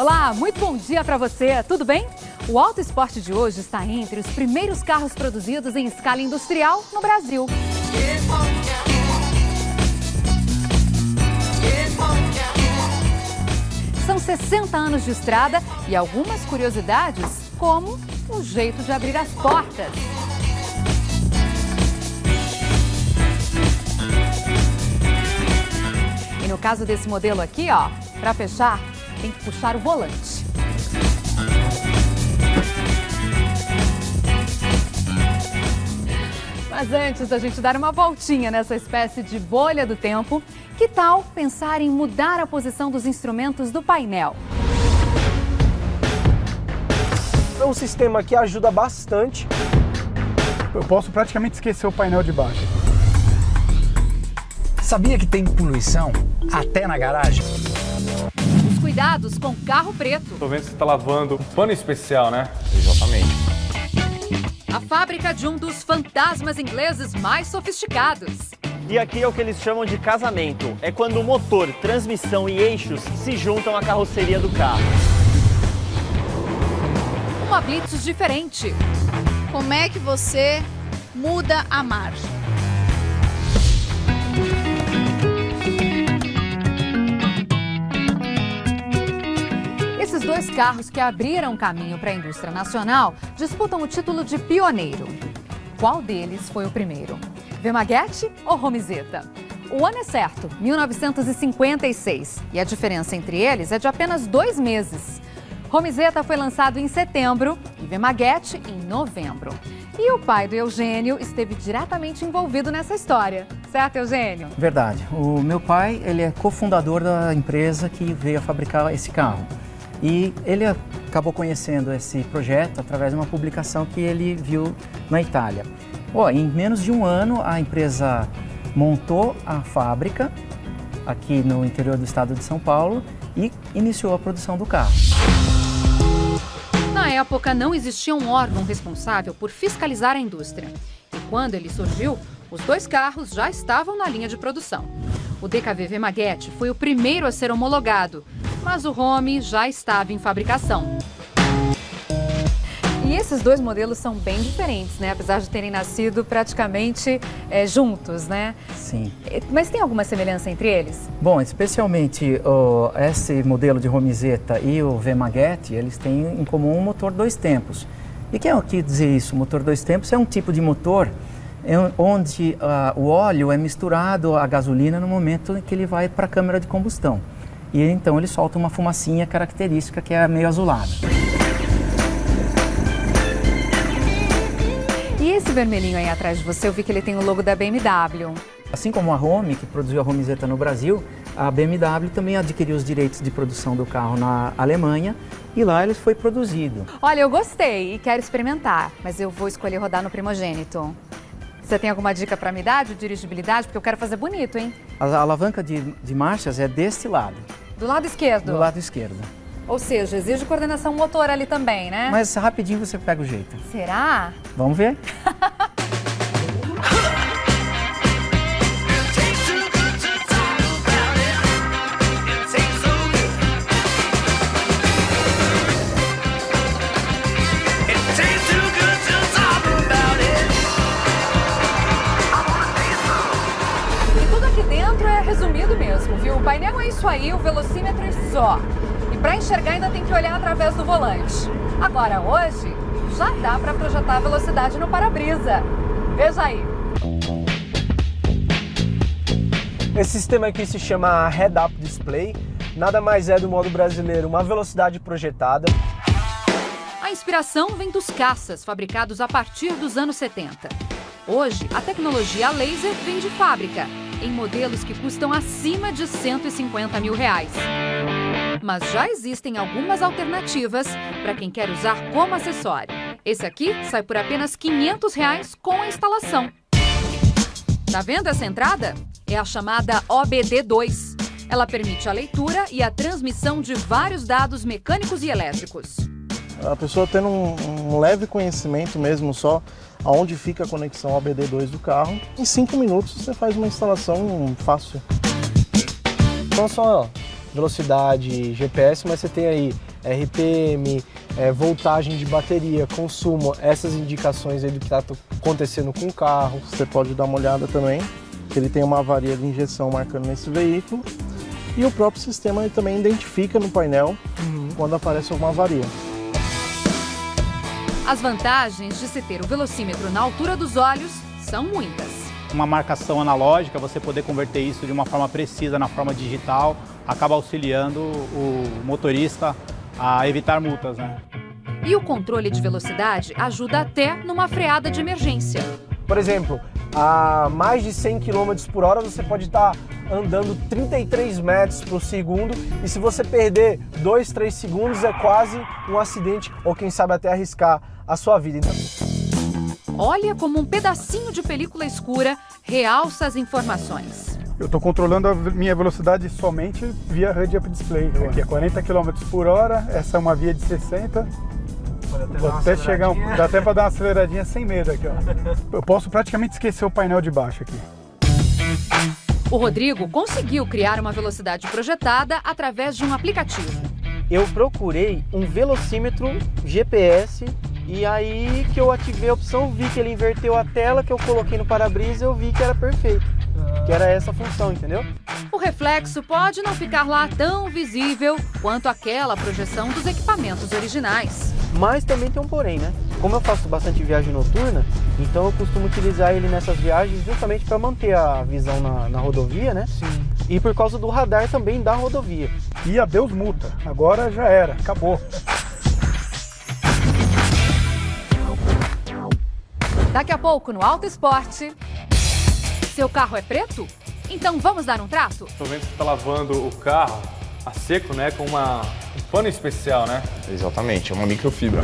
Olá, muito bom dia para você, tudo bem? O Auto Esporte de hoje está entre os primeiros carros produzidos em escala industrial no Brasil. São 60 anos de estrada e algumas curiosidades, como o jeito de abrir as portas. E no caso desse modelo aqui, ó, para fechar, tem que puxar o volante. Mas antes da gente dar uma voltinha nessa espécie de bolha do tempo, que tal pensar em mudar a posição dos instrumentos do painel? É um sistema que ajuda bastante. Eu posso praticamente esquecer o painel de baixo. Sabia que tem poluição até na garagem? Os cuidados com carro preto. Tô vendo que você tá lavando um pano especial, né? Exatamente. A fábrica de um dos fantasmas ingleses mais sofisticados. E aqui é o que eles chamam de casamento. É quando o motor, transmissão e eixos se juntam à carroceria do carro. Uma Blitz diferente. Como é que você muda a marcha? Esses dois carros que abriram caminho para a indústria nacional disputam o título de pioneiro. Qual deles foi o primeiro? Vemaguete ou Romizeta? O ano é certo, 1956, e a diferença entre eles é de apenas 2 meses. Romizeta foi lançado em setembro e Vemaguete em novembro. E o pai do Eugênio esteve diretamente envolvido nessa história. Certo, Eugênio? Verdade. O meu pai, ele é cofundador da empresa que veio a fabricar esse carro. E ele acabou conhecendo esse projeto através de uma publicação que ele viu na Itália. Em menos de um ano, a empresa montou a fábrica aqui no interior do estado de São Paulo e iniciou a produção do carro. Na época, não existia um órgão responsável por fiscalizar a indústria. E quando ele surgiu, os 2 carros já estavam na linha de produção. O DKV Vemaguete foi o primeiro a ser homologado, mas o Romi já estava em fabricação. E esses 2 modelos são bem diferentes, né? Apesar de terem nascido praticamente juntos, né? Sim. Mas tem alguma semelhança entre eles? Bom, especialmente esse modelo de Romizeta e o Vemaguete, eles têm em comum um motor 2 tempos. E o que quer dizer isso? O motor 2 tempos é um tipo de motor onde o óleo é misturado à gasolina no momento em que ele vai para a câmara de combustão. E então ele solta uma fumacinha característica que é meio azulada. E esse vermelhinho aí atrás de você, eu vi que ele tem o logo da BMW. Assim como a Romi, que produziu a Romizeta no Brasil, a BMW também adquiriu os direitos de produção do carro na Alemanha e lá ele foi produzido. Olha, eu gostei e quero experimentar, mas eu vou escolher rodar no primogênito. Você tem alguma dica para me dar de dirigibilidade? Porque eu quero fazer bonito, hein? A alavanca de marchas é deste lado. Do lado esquerdo? Do lado esquerdo. Ou seja, exige coordenação motor ali também, né? Mas rapidinho você pega o jeito. Será? Vamos ver? E tudo aqui dentro é resumido mesmo, viu? O painel é isso aí, o velocímetro é só. E para enxergar ainda tem que olhar através do volante. Agora, hoje, já dá para projetar a velocidade no para-brisa. Veja aí. Esse sistema aqui se chama Head Up Display. Nada mais é do modo brasileiro uma velocidade projetada. A inspiração vem dos caças, fabricados a partir dos anos 70. Hoje, a tecnologia a laser vem de fábrica, em modelos que custam acima de R$150 mil. Mas já existem algumas alternativas para quem quer usar como acessório. Esse aqui sai por apenas R$500 com a instalação. Tá vendo essa entrada? É a chamada OBD2. Ela permite a leitura e a transmissão de vários dados mecânicos e elétricos. A pessoa tendo um leve conhecimento mesmo só aonde fica a conexão OBD2 do carro, em 5 minutos você faz uma instalação fácil. Não só velocidade, GPS, mas você tem aí RPM, voltagem de bateria, consumo, essas indicações aí do que está acontecendo com o carro. Você pode dar uma olhada também, que ele tem uma avaria de injeção marcando nesse veículo. E o próprio sistema ele também identifica no painel quando aparece alguma avaria. As vantagens de se ter o velocímetro na altura dos olhos são muitas. Uma marcação analógica, você poder converter isso de uma forma precisa na forma digital, acaba auxiliando o motorista a evitar multas, né? E o controle de velocidade ajuda até numa freada de emergência. Por exemplo, a mais de 100 km por hora você pode estar andando 33 metros por segundo e se você perder 2, 3 segundos é quase um acidente ou quem sabe até arriscar a sua vida. Então... Olha como um pedacinho de película escura realça as informações. Eu estou controlando a minha velocidade somente via head-up display. Aqui é 40 km por hora, essa é uma via de 60. Vou até chegar, dá até para dar uma aceleradinha sem medo aqui, ó. Eu posso praticamente esquecer o painel de baixo aqui. O Rodrigo conseguiu criar uma velocidade projetada através de um aplicativo. Eu procurei um velocímetro GPS e aí que eu ativei a opção, vi que ele inverteu a tela, que eu coloquei no para-brisa, eu vi que era perfeito. Que era essa a função, entendeu? O reflexo pode não ficar lá tão visível quanto aquela projeção dos equipamentos originais. Mas também tem um porém, né? Como eu faço bastante viagem noturna, então eu costumo utilizar ele nessas viagens justamente para manter a visão na rodovia, né? Sim. E por causa do radar também da rodovia. E adeus multa, agora já era, acabou. Daqui a pouco no Auto Esporte. Seu carro é preto? Então vamos dar um trato? Tô vendo que você tá lavando o carro a seco, né? Com um pano especial, né? Exatamente, é uma microfibra.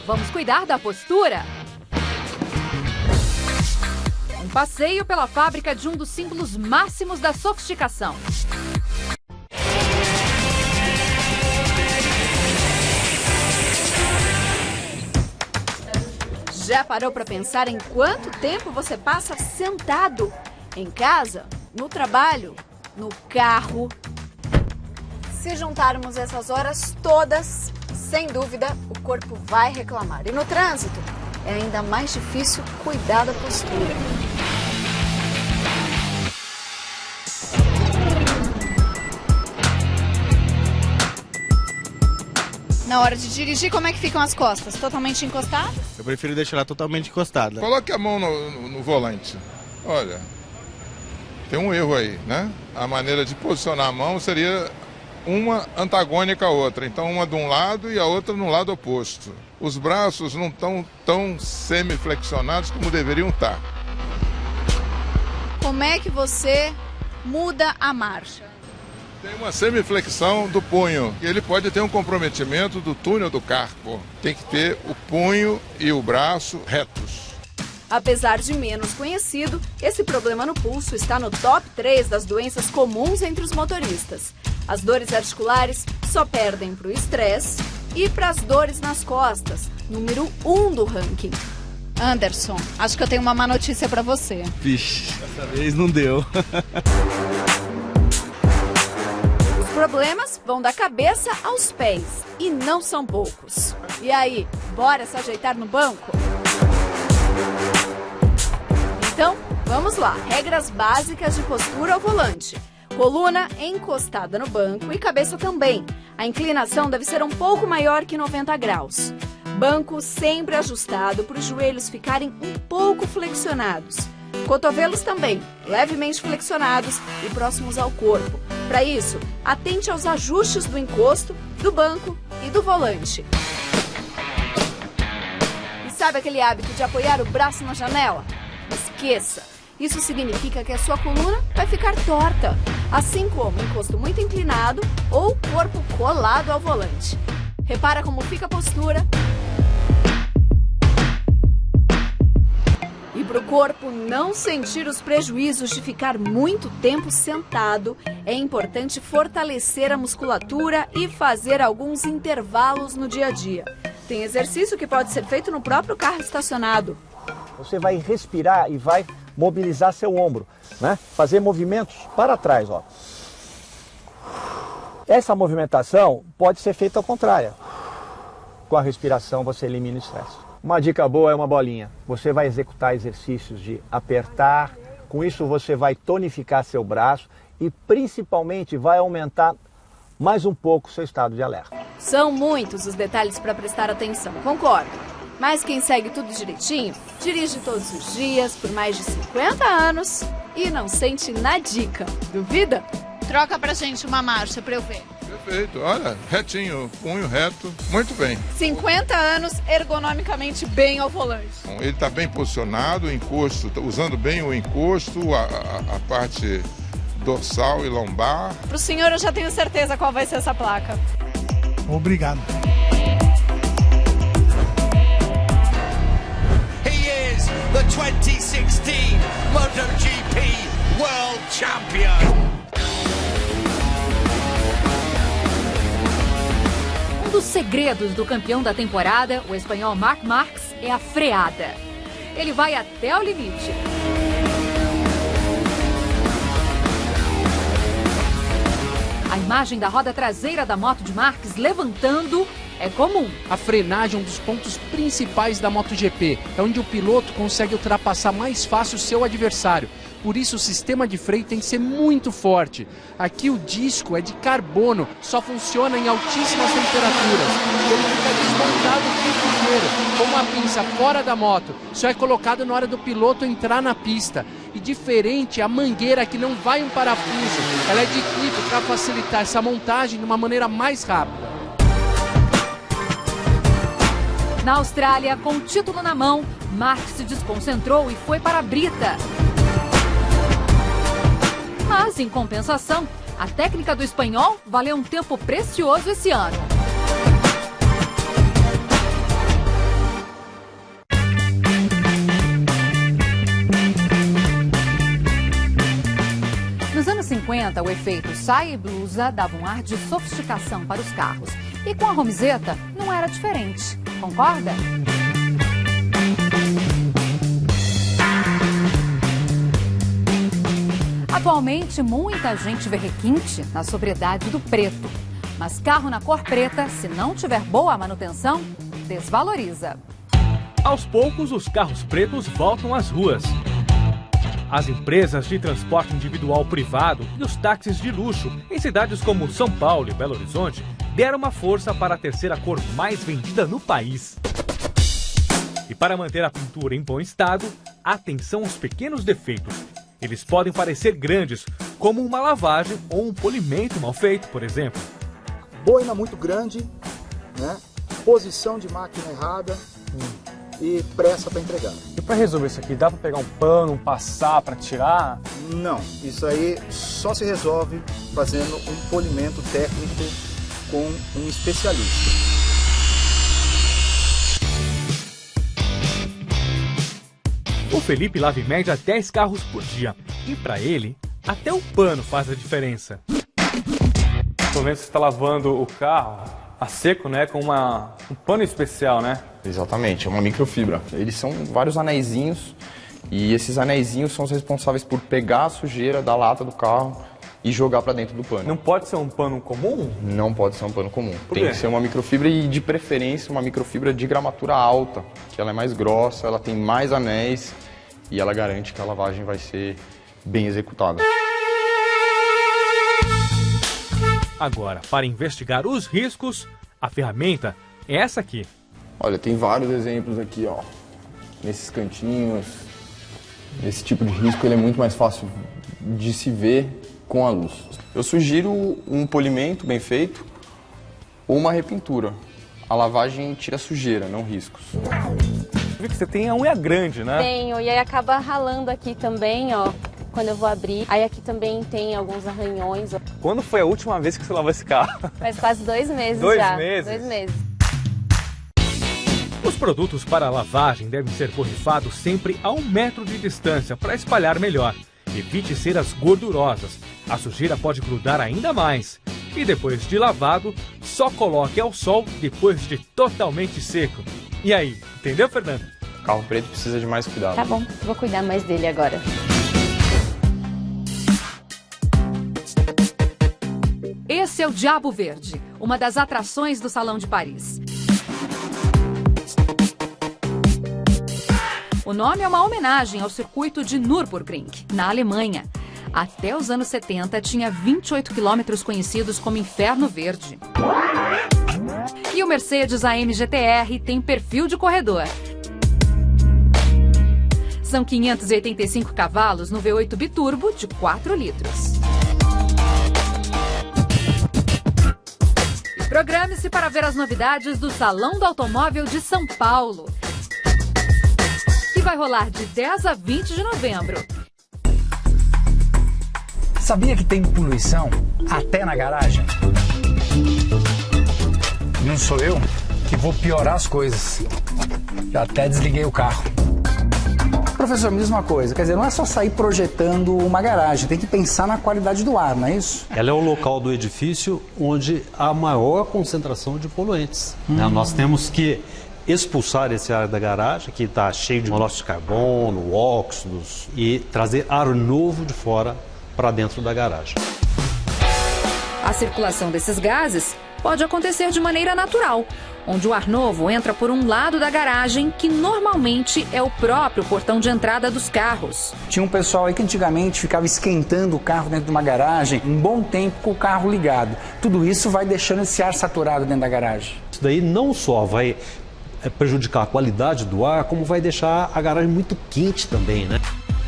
Vamos cuidar da postura? Um passeio pela fábrica de um dos símbolos máximos da sofisticação. Já parou para pensar em quanto tempo você passa sentado? Em casa, no trabalho, no carro? Se juntarmos essas horas todas, sem dúvida, o corpo vai reclamar. E no trânsito, é ainda mais difícil cuidar da postura. Na hora de dirigir, como é que ficam as costas? Totalmente encostadas? Eu prefiro deixar ela totalmente encostada. Coloque a mão no volante. Olha, tem um erro aí, né? A maneira de posicionar a mão seria uma antagônica à outra. Então, uma de um lado e a outra no lado oposto. Os braços não estão tão semiflexionados como deveriam estar. Como é que você muda a marcha? Tem uma semiflexão do punho. Ele pode ter um comprometimento do túnel do carpo. Tem que ter o punho e o braço retos. Apesar de menos conhecido, esse problema no pulso está no top 3 das doenças comuns entre os motoristas. As dores articulares só perdem para o estresse e para as dores nas costas, número 1 do ranking. Anderson, acho que eu tenho uma má notícia para você. Vixe, dessa vez não deu. Os problemas vão da cabeça aos pés e não são poucos. E aí, bora se ajeitar no banco? Então, vamos lá. Regras básicas de postura ao volante. Coluna encostada no banco e cabeça também. A inclinação deve ser um pouco maior que 90 graus. Banco sempre ajustado para os joelhos ficarem um pouco flexionados. Cotovelos também, levemente flexionados e próximos ao corpo. Para isso, atente aos ajustes do encosto, do banco e do volante. E sabe aquele hábito de apoiar o braço na janela? Esqueça! Isso significa que a sua coluna vai ficar torta, assim como encosto muito inclinado ou corpo colado ao volante. Repara como fica a postura. E para o corpo não sentir os prejuízos de ficar muito tempo sentado, é importante fortalecer a musculatura e fazer alguns intervalos no dia a dia. Tem exercício que pode ser feito no próprio carro estacionado. Você vai respirar e vai mobilizar seu ombro, né? Fazer movimentos para trás, ó. Essa movimentação pode ser feita ao contrário. Com a respiração você elimina o estresse. Uma dica boa é uma bolinha. Você vai executar exercícios de apertar, com isso você vai tonificar seu braço e principalmente vai aumentar mais um pouco o seu estado de alerta. São muitos os detalhes para prestar atenção, concordo. Mas quem segue tudo direitinho, dirige todos os dias por mais de 50 anos e não sente nadica. Duvida? Troca pra gente uma marcha pra eu ver. Perfeito, olha, retinho, punho reto, muito bem. 50 anos ergonomicamente bem ao volante. Ele está bem posicionado, o encosto, usando bem o encosto, a parte dorsal e lombar. Pro senhor eu já tenho certeza qual vai ser essa placa. Obrigado. He is the 2016 MotoGP World Champion. Um dos segredos do campeão da temporada, o espanhol Marc Marquez, é a freada. Ele vai até o limite. A imagem da roda traseira da moto de Marquez levantando é comum. A frenagem é um dos pontos principais da MotoGP. É onde o piloto consegue ultrapassar mais fácil o seu adversário. Por isso o sistema de freio tem que ser muito forte. Aqui o disco é de carbono, só funciona em altíssimas temperaturas. Ele fica desmontado o tempo inteiro, com uma pinça fora da moto. Só é colocado na hora do piloto entrar na pista. E diferente, a mangueira que não vai um parafuso, ela é de clipe para facilitar essa montagem de uma maneira mais rápida. Na Austrália, com o título na mão, Marquez se desconcentrou e foi para a brita. Mas, em compensação, a técnica do espanhol valeu um tempo precioso esse ano. Nos anos 50, o efeito saia e blusa dava um ar de sofisticação para os carros. E com a Romizeta não era diferente. Concorda? Atualmente, muita gente vê requinte na sobriedade do preto. Mas carro na cor preta, se não tiver boa manutenção, desvaloriza. Aos poucos, os carros pretos voltam às ruas. As empresas de transporte individual privado e os táxis de luxo em cidades como São Paulo e Belo Horizonte deram uma força para a terceira cor mais vendida no país. E para manter a pintura em bom estado, atenção aos pequenos defeitos. Eles podem parecer grandes, como uma lavagem ou um polimento mal feito, por exemplo. Boina muito grande, né? Posição de máquina errada e pressa para entregar. E para resolver isso aqui, dá para pegar um pano, passar para tirar? Não, isso aí só se resolve fazendo um polimento técnico com um especialista. O Felipe lava em média 10 carros por dia. E para ele, até o pano faz a diferença. Tô vendo que você está lavando o carro a seco, né? Com um pano especial, né? Exatamente, é uma microfibra. Eles são vários anéisinhos e esses anéisinhos são os responsáveis por pegar a sujeira da lata do carro e jogar para dentro do pano. Não pode ser um pano comum? Não pode ser um pano comum. Por Tem quê? que ser uma microfibra e, de preferência, uma microfibra de gramatura alta, que ela é mais grossa, ela tem mais anéis e ela garante que a lavagem vai ser bem executada. Agora, para investigar os riscos, a ferramenta é essa aqui. Olha, tem vários exemplos aqui, ó, nesses cantinhos. Esse tipo de risco ele é muito mais fácil de se ver com a luz. Eu sugiro um polimento bem feito ou uma repintura. A lavagem tira sujeira, não riscos. Eu vi que você tem a unha grande, né? Tenho, e aí acaba ralando aqui também, ó, quando eu vou abrir. Aí aqui também tem alguns arranhões. Ó. Quando foi a última vez que você lavou esse carro? Faz quase 2 meses 2 já. meses? 2 meses. Os produtos para a lavagem devem ser borrifados sempre a 1 metro de distância para espalhar melhor. Evite ceras gordurosas. A sujeira pode grudar ainda mais. E depois de lavado, só coloque ao sol depois de totalmente seco. E aí, entendeu, Fernando? O carro preto precisa de mais cuidado. Tá bom, vou cuidar mais dele agora. Esse Esse é o Diabo Verde, uma das atrações do Salão de Paris. O nome é uma homenagem ao circuito de Nürburgring, na Alemanha. Até os anos 70, tinha 28 quilômetros conhecidos como Inferno Verde. E o Mercedes AM GT-R tem perfil de corredor. São 585 cavalos no V8 biturbo de 4 litros. E programe-se para ver as novidades do Salão do Automóvel de São Paulo, que vai rolar de 10 a 20 de novembro. Sabia que tem poluição até na garagem? Não sou eu que vou piorar as coisas. Já até desliguei o carro. Professor, mesma coisa. Quer dizer, não é só sair projetando uma garagem, tem que pensar na qualidade do ar, não é isso? Ela é o local do edifício onde há maior concentração de poluentes. Né? Nós temos que expulsar esse ar da garagem, que está cheio de monóxido de carbono, óxidos, e trazer ar novo de fora para dentro da garagem. A circulação desses gases pode acontecer de maneira natural, onde o ar novo entra por um lado da garagem, que normalmente é o próprio portão de entrada dos carros. Tinha um pessoal aí que antigamente ficava esquentando o carro dentro de uma garagem um bom tempo com o carro ligado. Tudo isso vai deixando esse ar saturado dentro da garagem. Isso daí não só vai prejudicar a qualidade do ar, como vai deixar a garagem muito quente também, né?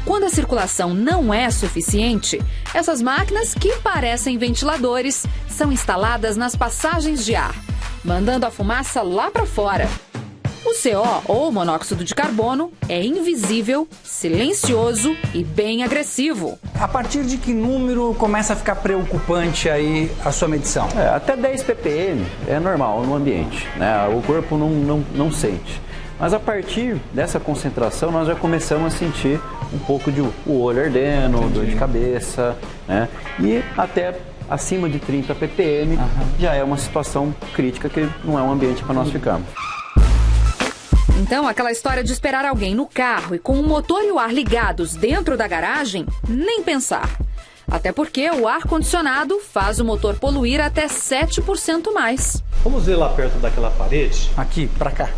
Quando a circulação não é suficiente, essas máquinas, que parecem ventiladores, são instaladas nas passagens de ar, mandando a fumaça lá para fora. O CO, ou monóxido de carbono, é invisível, silencioso e bem agressivo. A partir de que número começa a ficar preocupante aí a sua medição? Até 10 ppm é normal no ambiente, né? O corpo não sente. Mas a partir dessa concentração nós já começamos a sentir um pouco de o olho ardendo, dor de cabeça, né? E até acima de 30 ppm já é uma situação crítica que não é um ambiente para nós ficarmos. Então, aquela história de esperar alguém no carro e com o motor e o ar ligados dentro da garagem, nem pensar. Até porque o ar-condicionado faz o motor poluir até 7% mais. Vamos ver lá perto daquela parede? Aqui, para cá.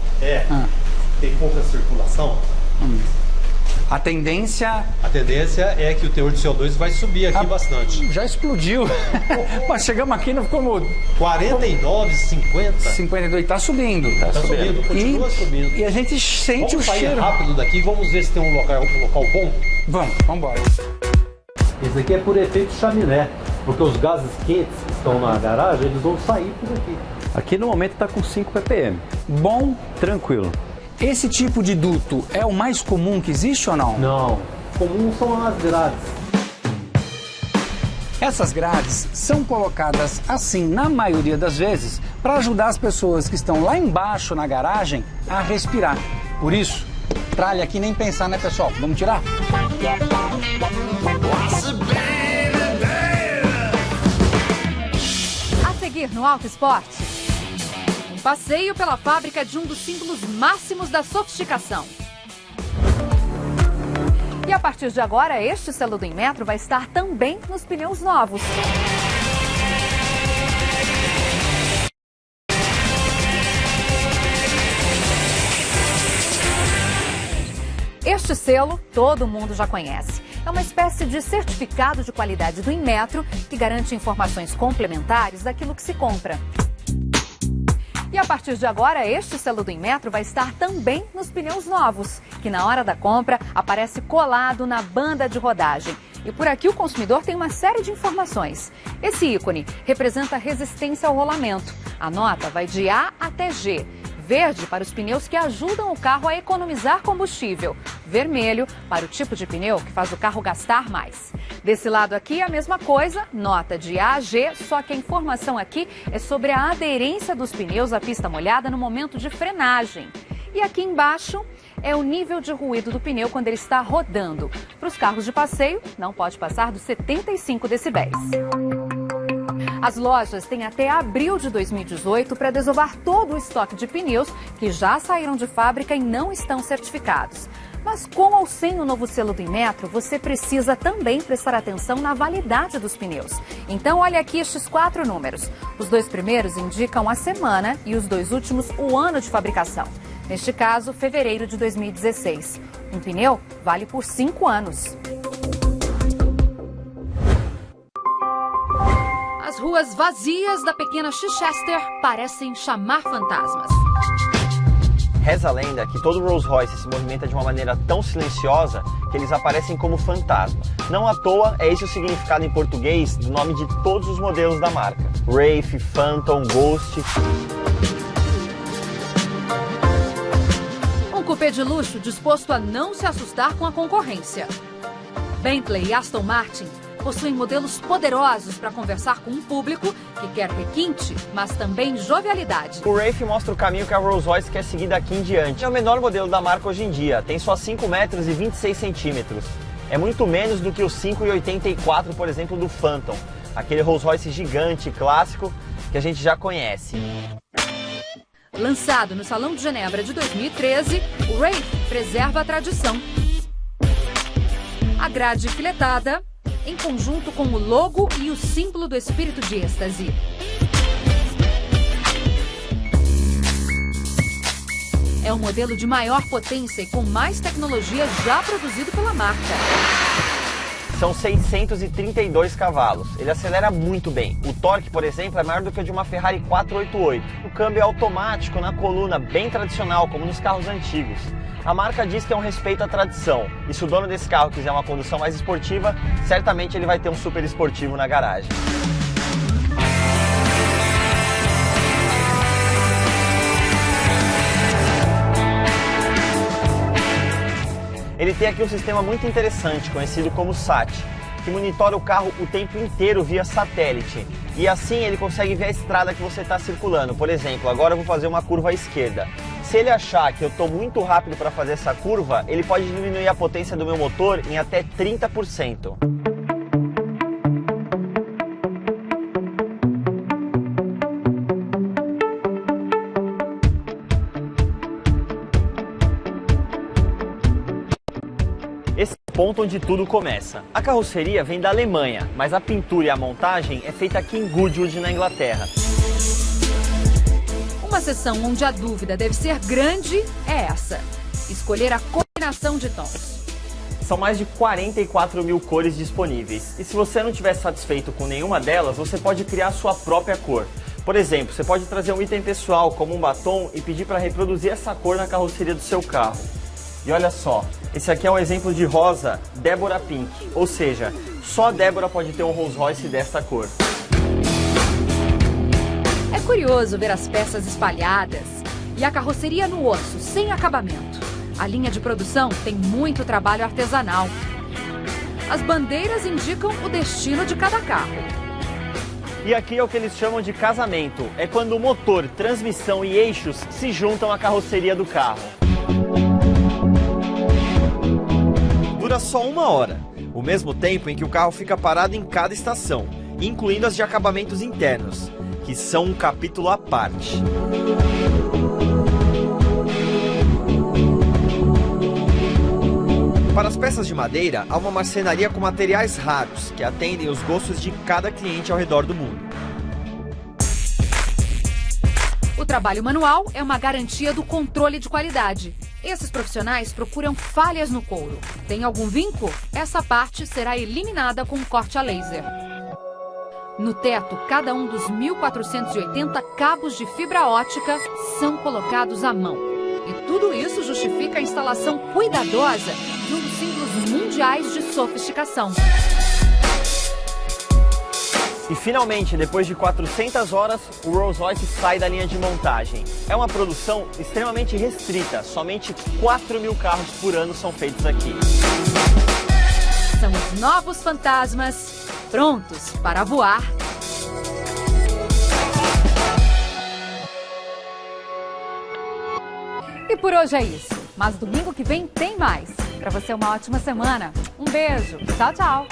Tem pouca circulação. A tendência é que o teor de CO2 vai subir aqui bastante. Já explodiu. Mas chegamos aqui, não ficamos... 49, 50. 52, tá subindo. Tá subindo, continua subindo. E a gente sente o cheiro. Vamos sair rápido daqui, vamos ver se tem um local bom. Vamos embora. Esse aqui é por efeito chaminé, porque os gases quentes que estão na garagem, eles vão sair por aqui. Aqui no momento está com 5 ppm. Bom, tranquilo. Esse tipo de duto é o mais comum que existe ou não? Não. Comum são as grades. Essas grades são colocadas assim, na maioria das vezes, para ajudar as pessoas que estão lá embaixo na garagem a respirar. Por isso, tralha aqui nem pensar, né, pessoal? Vamos tirar? A seguir no Auto Esporte, um passeio pela fábrica de um dos símbolos máximos da sofisticação. E a partir de agora, este selo do Inmetro vai estar também nos pneus novos. Este selo todo mundo já conhece. É uma espécie de certificado de qualidade do Inmetro que garante informações complementares daquilo que se compra. E a partir de agora, este selo do Inmetro vai estar também nos pneus novos, que na hora da compra aparece colado na banda de rodagem. E por aqui o consumidor tem uma série de informações. Esse ícone representa resistência ao rolamento. A nota vai de A até G. Verde para os pneus que ajudam o carro a economizar combustível. Vermelho para o tipo de pneu que faz o carro gastar mais. Desse lado aqui a mesma coisa, nota de A a G, só que a informação aqui é sobre a aderência dos pneus à pista molhada no momento de frenagem. E aqui embaixo é o nível de ruído do pneu quando ele está rodando. Para os carros de passeio, não pode passar dos 75 decibéis. As lojas têm até abril de 2018 para desovar todo o estoque de pneus que já saíram de fábrica e não estão certificados. Mas com ou sem o novo selo do Inmetro, você precisa também prestar atenção na validade dos pneus. Então olha aqui estes 4 números. Os 2 primeiros indicam a semana e os 2 últimos o ano de fabricação. Neste caso, fevereiro de 2016. Um pneu vale por 5 anos. As ruas vazias da pequena Chichester parecem chamar fantasmas. Reza a lenda que todo Rolls-Royce se movimenta de uma maneira tão silenciosa que eles aparecem como fantasma. Não à toa é esse o significado em português do nome de todos os modelos da marca. Wraith, Phantom, Ghost. Um cupê de luxo disposto a não se assustar com a concorrência. Bentley e Aston Martin possuem modelos poderosos para conversar com um público que quer requinte, mas também jovialidade. O Wraith mostra o caminho que a Rolls-Royce quer seguir daqui em diante. É o menor modelo da marca hoje em dia, tem só 5 metros e 26 centímetros. É muito menos do que o 5,84, por exemplo, do Phantom, aquele Rolls-Royce gigante, clássico, que a gente já conhece. Lançado no Salão de Genebra de 2013, o Wraith preserva a tradição. A grade filetada, em conjunto com o logo e o símbolo do espírito de êxtase. É o modelo de maior potência e com mais tecnologia já produzido pela marca. São 632 cavalos. Ele acelera muito bem. O torque, por exemplo, é maior do que o de uma Ferrari 488. O câmbio é automático na coluna, bem tradicional, como nos carros antigos. A marca diz que é um respeito à tradição. E se o dono desse carro quiser uma condução mais esportiva, certamente ele vai ter um super esportivo na garagem. Ele tem aqui um sistema muito interessante, conhecido como SAT, que monitora o carro o tempo inteiro via satélite. E assim ele consegue ver a estrada que você está circulando. Por exemplo, agora eu vou fazer uma curva à esquerda. Se ele achar que eu estou muito rápido para fazer essa curva, ele pode diminuir a potência do meu motor em até 30%. Esse é o ponto onde tudo começa. A carroceria vem da Alemanha, mas a pintura e a montagem é feita aqui em Goodwood, na Inglaterra. Uma seção onde a dúvida deve ser grande é essa: escolher a combinação de tons. São mais de 44 mil cores disponíveis. E se você não estiver satisfeito com nenhuma delas, você pode criar a sua própria cor. Por exemplo, você pode trazer um item pessoal, como um batom, e pedir para reproduzir essa cor na carroceria do seu carro. E olha só, esse aqui é um exemplo de rosa Deborah Pink, ou seja, só a Deborah pode ter um Rolls Royce dessa cor. É curioso ver as peças espalhadas e a carroceria no osso, sem acabamento. A linha de produção tem muito trabalho artesanal. As bandeiras indicam o destino de cada carro. E aqui é o que eles chamam de casamento. É quando o motor, transmissão e eixos se juntam à carroceria do carro. Dura só 1 hora, o mesmo tempo em que o carro fica parado em cada estação, incluindo as de acabamentos internos, que são um capítulo à parte. Para as peças de madeira, há uma marcenaria com materiais raros, que atendem os gostos de cada cliente ao redor do mundo. O trabalho manual é uma garantia do controle de qualidade. Esses profissionais procuram falhas no couro. Tem algum vinco? Essa parte será eliminada com um corte a laser. No teto, cada um dos 1.480 cabos de fibra ótica são colocados à mão. E tudo isso justifica a instalação cuidadosa de um dos símbolos mundiais de sofisticação. E finalmente, depois de 400 horas, o Rolls-Royce sai da linha de montagem. É uma produção extremamente restrita, somente 4 mil carros por ano são feitos aqui. São os novos fantasmas, prontos para voar. E por hoje é isso, mas domingo que vem tem mais. Para você, uma ótima semana. Um beijo, tchau, tchau.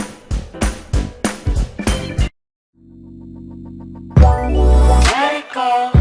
Let it go.